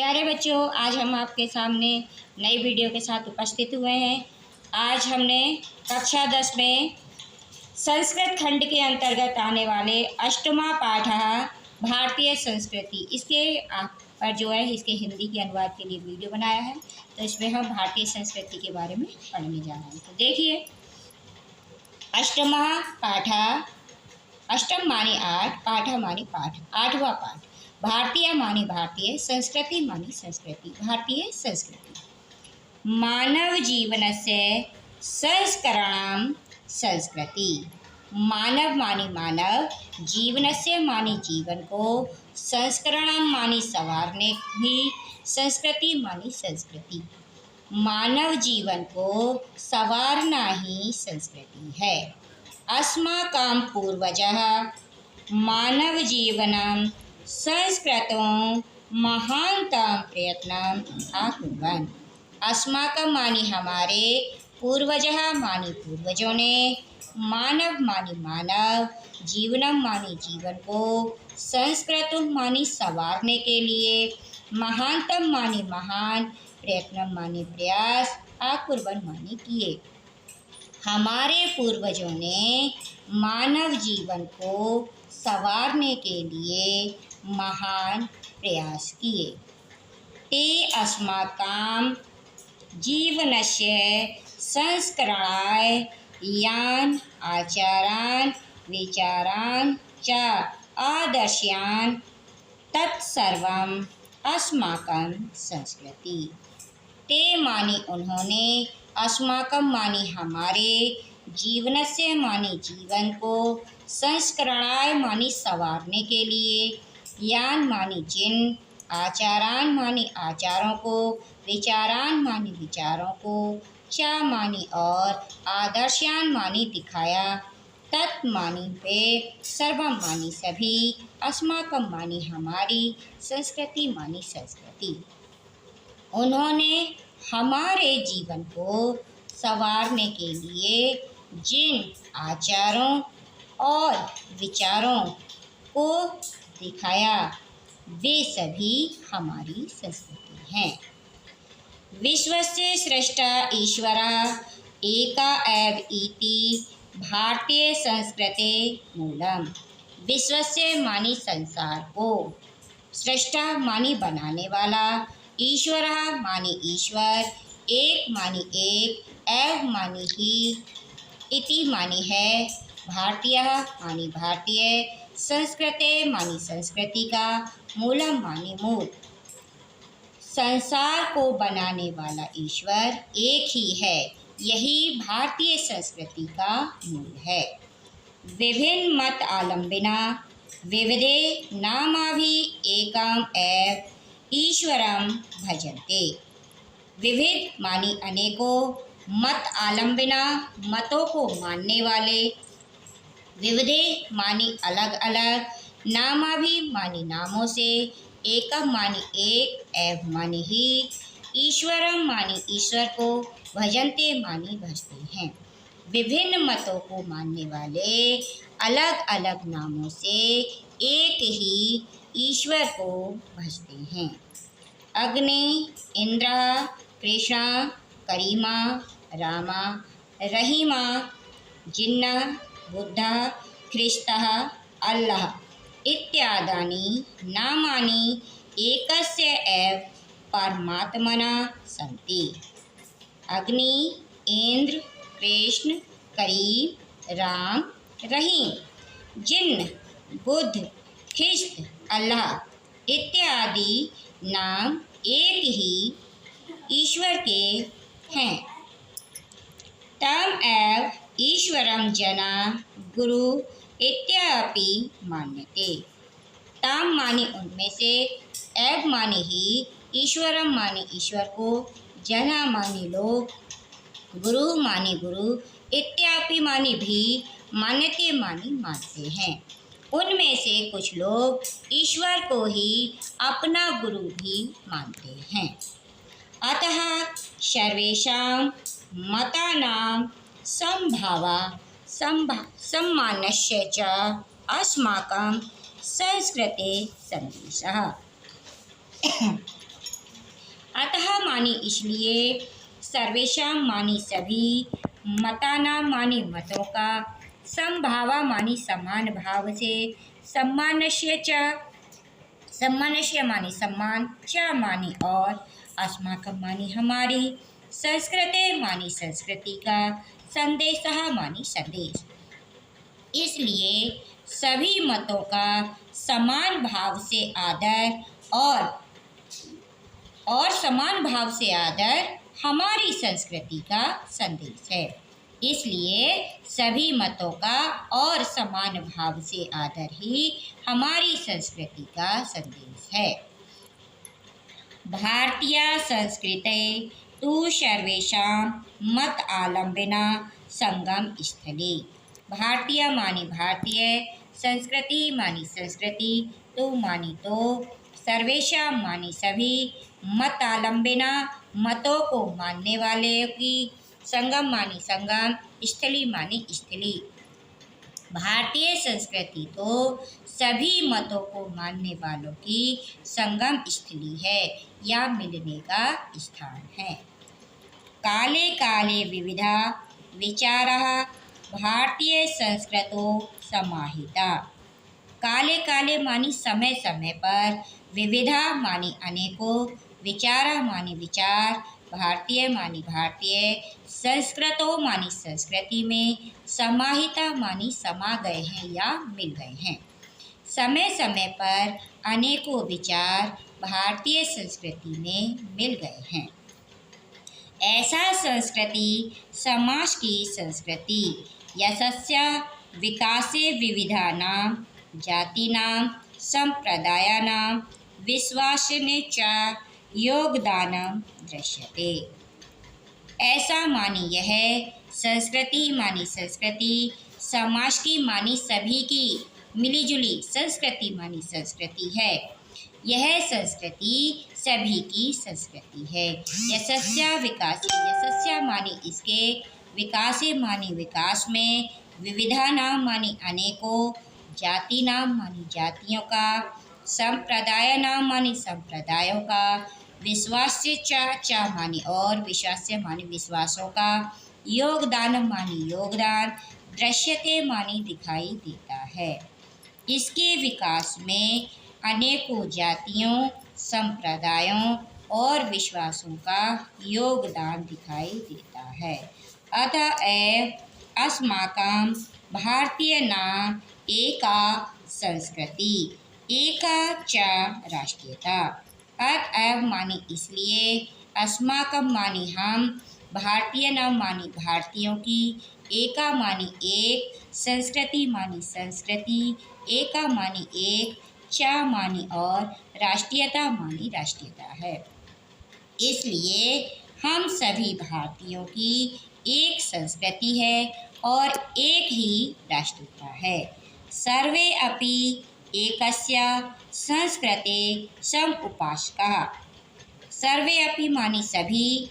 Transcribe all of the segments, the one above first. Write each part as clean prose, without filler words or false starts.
प्यारे बच्चों, आज हम आपके सामने नई वीडियो के साथ उपस्थित हुए हैं। आज हमने कक्षा 10 में संस्कृत खंड के अंतर्गत आने वाले अष्टमा पाठ भारतीय संस्कृति इसके पर जो है इसके हिंदी के अनुवाद के लिए वीडियो बनाया है। तो इसमें हम भारतीय संस्कृति के बारे में पढ़ने जा रहे हैं। तो देखिए, अष्टमा पाठ, अष्टम मानी 8, पाठ मानी पाठ, 8वां पाठ। भारतीय मानी भारतीय, संस्कृति मानी संस्कृति, भारतीय संस्कृति। मानव जीवनस्य संस्करणं संस्कृति। मानव मानी मानव, जीवनस्य मानी जीवन को, संस्करणं मानी संवारने भी, संस्कृति मानी संस्कृति। मानव जीवन को संवारना ही संस्कृति है। अस्माकं पूर्वजः मानव जीवनं संस्कृतं महानतम प्रयत्नं अकुर्वन्। अस्माकं मानी हमारे, पूर्वजः मानी पूर्वजों ने, मानव मानी मानव, जीवनम मानी जीवन को, संस्कृतं मानी संवारने के लिए, महानतम मानी महान, प्रयत्नम मानी प्रयास, अकुर्वन् मानी किए। हमारे पूर्वजों ने मानव जीवन को संवारने के लिए महान प्रयास किए। ते अस्माकं जीवनस्य संस्करणाय यान् आचारान् विचारान् च आदर्शान् तत्सर्वम् अस्माकं संस्कृति। ते मानी उन्होंने, अस्माकं मानी हमारे, जीवनस्य मानी जीवन को, संस्करणाय मानी संवारने के लिए, यान मानी जिन, आचारान मानी आचारों को, विचारान मानी विचारों को, चा मानी और, आदर्शान मानी दिखाया, तत् मानी वे, सर्वम मानी सभी, अस्माकं मानी हमारी, संस्कृति मानी संस्कृति। उन्होंने हमारे जीवन को संवारने के लिए जिन आचारों और विचारों को दिखाया, वे सभी हमारी संस्कृति हैं। विश्वस्य स्रष्टा ईश्वरः एका एव इति भारतीय संस्कृते मूलम। विश्वस्य मानी संसार को, स्रष्टा मानी बनाने वाला, ईश्वरः मानी ईश्वर, एक मानी एक, एव मानी ही, इति मानी है, भारतीय मानी भारतीय, संस्कृते मानी संस्कृति का, मूलम मानी मूल। संसार को बनाने वाला ईश्वर एक ही है, यही भारतीय संस्कृति का मूल है। विभिन्न मत आलम्बिना विविधे नामाभि एकम एव ईश्वरम भजन्ते। विविध मानी अनेकों, मत आलम्बिना मतों को मानने वाले, विविधे मानी अलग अलग, नामाभि मानी नामों से, एकम मानी एक, एव मानी ही, ईश्वरम मानी ईश्वर को, भजन्ते मानी भजते हैं। विभिन्न मतों को मानने वाले अलग अलग नामों से एक ही ईश्वर को भजते हैं। अग्नि, इंद्र, कृष्ण, करीमा, रामा, रहीमा, जिन्ना, बुद्धा, ख्रिस्तः, अल्लाह इत्यादीनि नामानि एकस्य एव परमात्मना सन्ति। अग्नि, इंद्र, कृष्ण, करीम, राम, रहीम, जिन्न, बुद्ध, ख्रिस्त, अल्लाह इत्यादि नाम एक ही ईश्वर के हैं। तम एव ईश्वरं जना गुरु इत्यापि मान्यते। ताम मानी उनमें से, एव मानी ही, ईश्वरम मानी ईश्वर को, जना मानी लोग, गुरु मानी गुरु, इत्यापि मानी भी, मान्यते मानी मानते हैं। उनमें से कुछ लोग ईश्वर को ही अपना गुरु भी मानते हैं। अतः सर्वेषां मतानां समभावा सम्मानस्य च अस्माकं संस्कृते सन्देशः। मानी इसलिए सर्वेषां मानी सभी, मतानां मानी मतों का, समभावा मानी समान भाव से, सम्मानस्य मानी सम्मान, च मानी और, अस्माकं मानी हमारी, संस्कृते मानी संस्कृति का, संदेशः मानी संदेश। इसलिए सभी मतों का समान भाव से आदर और समान भाव से आदर हमारी संस्कृति का संदेश है। इसलिए सभी मतों का और समान भाव से आदर ही हमारी संस्कृति का संदेश है। भारतीय संस्कृते तु सर्वेषां मत आलम्बना संगम स्थले। भारतीय मानी भारतीय, संस्कृति मानी संस्कृति, तो मानी तो, सर्वेषां मानी सभी, मत आलम्बना मतों को मानने वाले की, संगम मानी संगम, स्थली मानी स्थली। भारतीय संस्कृति तो सभी मतों को मानने वालों की संगम स्थली है या मिलने का स्थान है। काले काले विविधा विचारः भारतीय संस्कृतो समाहिता। काले काले मानी समय समय पर, विविधा मानी अनेकों, विचारः मानी विचार, भारतीय मानी भारतीय, संस्कृतो मानी संस्कृति में, समाहिता मानी समा गए हैं या मिल गए हैं। समय समय पर अनेकों विचार भारतीय संस्कृति में मिल गए हैं। ऐसा संस्कृति समाज की संस्कृति, यशस्य विकासे विविधानां जातीनां संप्रदायानां विश्वासिने च योगदानं दृश्यते। ऐसा मानी यह, संस्कृति मानी संस्कृति, समाज की मानी सभी की मिलीजुली संस्कृति मानी संस्कृति है। यह संस्कृति सभी की संस्कृति है। यशस्य विकासे, यशस्य मानी इसके, विकासे मानी विकास में, विविधानां मानी अनेकों, जातीनां मानी जातियों का, संप्रदायानां मानी संप्रदायों का, विश्वास्य च मानी और, विश्वास्य मानी विश्वासों का, योगदान मानी योगदान, दृश्यते मानी दिखाई देता है। इसके विकास में अनेकों जातियों, संप्रदायों और विश्वासों का योगदान दिखाई देता है। अतएव अस्माकं भारतीयानां एका संस्कृति, एका च राष्ट्रीयता। अतएव मानी इसलिए, अस्माकं मानी हम, भारतीयानां मानी भारतीयों की, एका मानी एक, संस्कृति मानी संस्कृति, एका मानी एक, च मानी और, राष्ट्रीयता मानी राष्ट्रीयता है। इसलिए हम सभी भारतीयों की एक संस्कृति है और एक ही राष्ट्रीयता है। सर्वे अपि एकस्य संस्कृते समुपासकाः। सर्वे अपि मानी सभी,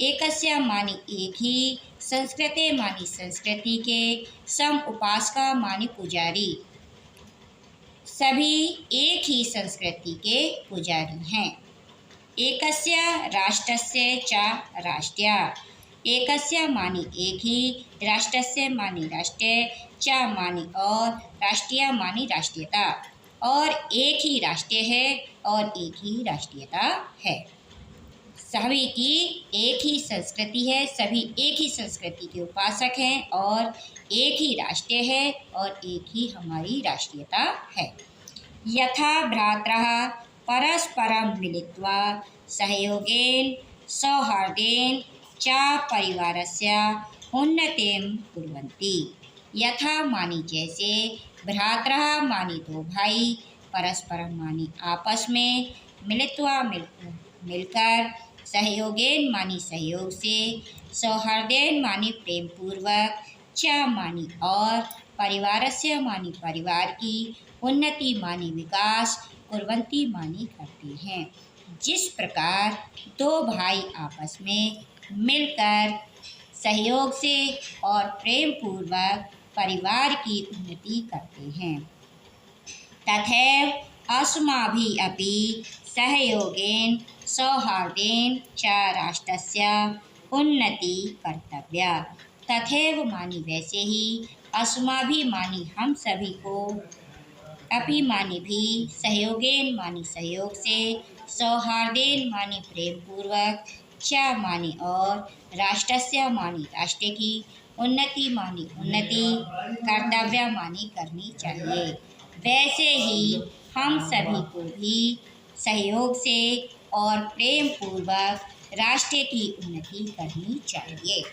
एकस्य मानी एक ही, संस्कृते मानी संस्कृति के, समुपासका मानी पुजारी, सभी एक ही संस्कृति के पुजारी हैं। एकस्य राष्ट्रस्य च राष्ट्रीय, एकस्य मानी एक ही, राष्ट्रस्य मानी राष्ट्र, च मानी और, राष्ट्रीय मानी राष्ट्रीयता, और एक ही राष्ट्र है और एक ही राष्ट्रीयता है। सभी की एक ही संस्कृति है, सभी एक ही संस्कृति के उपासक हैं और एक ही राष्ट्र है और एक ही हमारी राष्ट्रीयता है। यथा भ्रातरः परस्परं मिलित्वा सहयोगेन सौहार्देन च परिवारस्य उन्नतिं कुर्वन्ति। यथा मानी जैसे, भ्रातरः मानी दो भाई, परस्परम मानी आपस में, मिलित्वा मिलकर, सहयोगेन मानी सहयोग से, सौहार्देन मानी प्रेम पूर्वक, च मानी और, परिवारस्य मानी परिवार की, उन्नति मानी विकास, कुर्वन्ति मानी करते हैं। जिस प्रकार दो भाई आपस में मिलकर सहयोग से और प्रेम पूर्वक परिवार की उन्नति करते हैं, तथैव अस्माभिः अपि सहयोगेन सौहार्देन च राष्ट्रस्य उन्नति कर्तव्या। तथैव मानी वैसे ही अस्माभिः मानी हम सभी को अपि मानी भी सहयोगेन मानी सहयोग से सौहार्देन मानी प्रेम पूर्वक च मानी और राष्ट्रस्य मानी राष्ट्र की उन्नति मानी उन्नति कर्तव्य मानी करनी चाहिए। वैसे ही हम सभी को भी सहयोग से और प्रेम पूर्वक राष्ट्र की उन्नति करनी चाहिए।